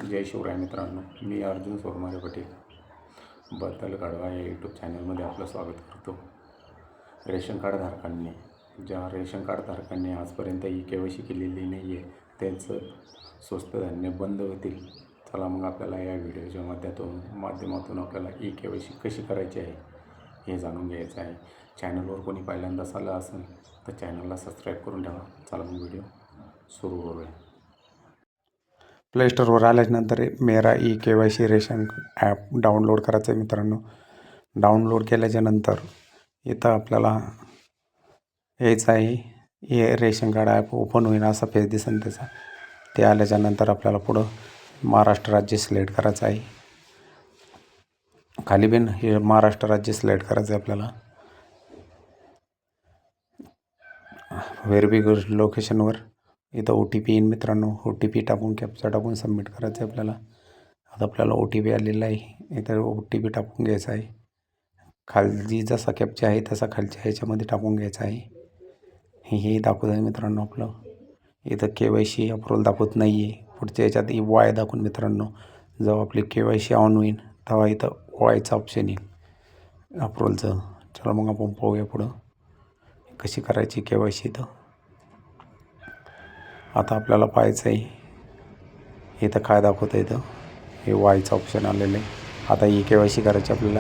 जय शिवराय मित्रांनो, मी अर्जुन सोरमारे पटेल बदल गाढवा या यूट्यूब चॅनलमध्ये आपलं स्वागत करतो. रेशन कार्ड धारकांनी ज्या रेशन कार्ड धारकांनी आजपर्यंत KYC केलेली नाही आहे त्यांचं स्वस्त धान्य बंद होतील. चला मग आपल्याला या व्हिडिओच्या माध्यमातून आपल्याला KYC कशी करायची आहे हे जाणून घ्यायचं आहे. चॅनलवर कोणी पहिल्यांदाच आलं असेल तर चॅनलला सबस्क्राईब करून ठेवा. चला मग व्हिडिओ सुरू करूया. प्ले स्टोरवर आल्याच्यानंतर मेरा KYC रेशन ॲप डाउनलोड करायचं आहे मित्रांनो. डाउनलोड केल्याच्यानंतर इथं आपल्याला यायचं आहे. हे रेशन कार्ड ॲप ओपन होईन असा पेज दिसेल त्याचा. ते आल्याच्यानंतर आपल्याला पुढं महाराष्ट्र राज्य सिलेक्ट करायचं आहे. खाली बिन हे महाराष्ट्र राज्य सिलेक्ट करायचं आहे आपल्याला. व्हेरिफाय लोकेशनवर इथं OTP येईन मित्रांनो. OTP टाकून कॅप्चा टाकून सबमिट करायचं आहे आपल्याला. आता आपल्याला OTP आलेला आहे. इथं OTP टाकून घ्यायचा आहे. खाली जसा कॅप्चा आहे तसा खालच्या ह्याच्यामध्ये टाकून घ्यायचा आहे. हे दाखवत आहे मित्रांनो आपलं. इथं KYC अप्रूव्हल दाखवत नाही आहे. पुढच्या ह्याच्यात वाय दाखवून मित्रांनो. जेव्हा आपली KYC ऑन होईल तेव्हा इथं वायचं ऑप्शन येईल अप्रूव्हलचं. चला मग आपण पाहूया पुढं कशी करायची KYC. इथं आता आपल्याला पाहायचं आहे. इथं काय दाखवतं इथं हे वायचं ऑप्शन आलेलं आहे. आता KYC करायची आपल्याला.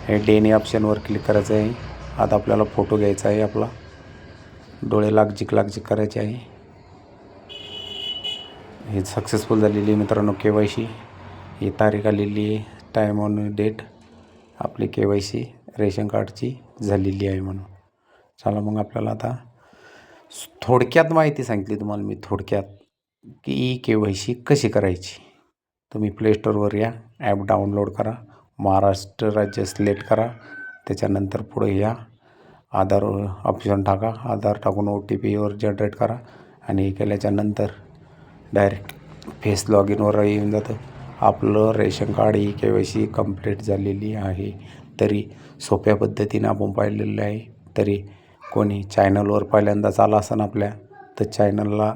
हे डेनी ऑप्शनवर क्लिक करायचं आहे. आता आपल्याला फोटो घ्यायचा आहे. आपला डोळे लागजिक करायचे आहे. हे सक्सेसफुल झालेली मित्रांनो KYC. ही तारीख आलेली आहे. टाईम ऑन डेट आपली KYC रेशन कार्डची झालेली आहे म्हणून. चला मग आपल्याला आता थोडक्यात माहिती सांगितली तुम्हाला मी थोडक्यात की KYC कशी करायची. तुम्ही प्ले स्टोरवर या, ॲप डाउनलोड करा, महाराष्ट्र राज्य सिलेक्ट करा, त्याच्यानंतर पुढे या, आधार ऑप्शन टाका, आधार टाकून OTPवर जनरेट करा आणि केल्याच्यानंतर डायरेक्ट फेस लॉग इनवर येऊन जातं. आपलं रेशन कार्ड KYC कंप्लीट झालेली आहे. तरी सोप्या पद्धतीने आपण पाहिलेलं आहे. तरी कोणी चॅनलवर पहिल्यांदाच आला असेल आपल्या तर चॅनलला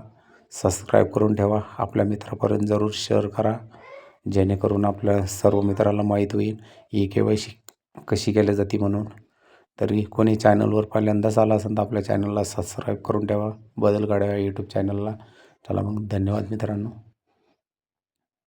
सबस्क्राईब करून ठेवा. आपल्या मित्रापर्यंत जरूर शेअर करा जेणेकरून आपल्या सर्व मित्राला माहीत होईल KYC कशी केली जाते म्हणून. तरी कोणी चॅनलवर पहिल्यांदाच आला असेल तर आपल्या चॅनलला सबस्क्राईब करून ठेवा बदल गाढवा यूट्यूब चॅनलला. चला मग धन्यवाद मित्रांनो.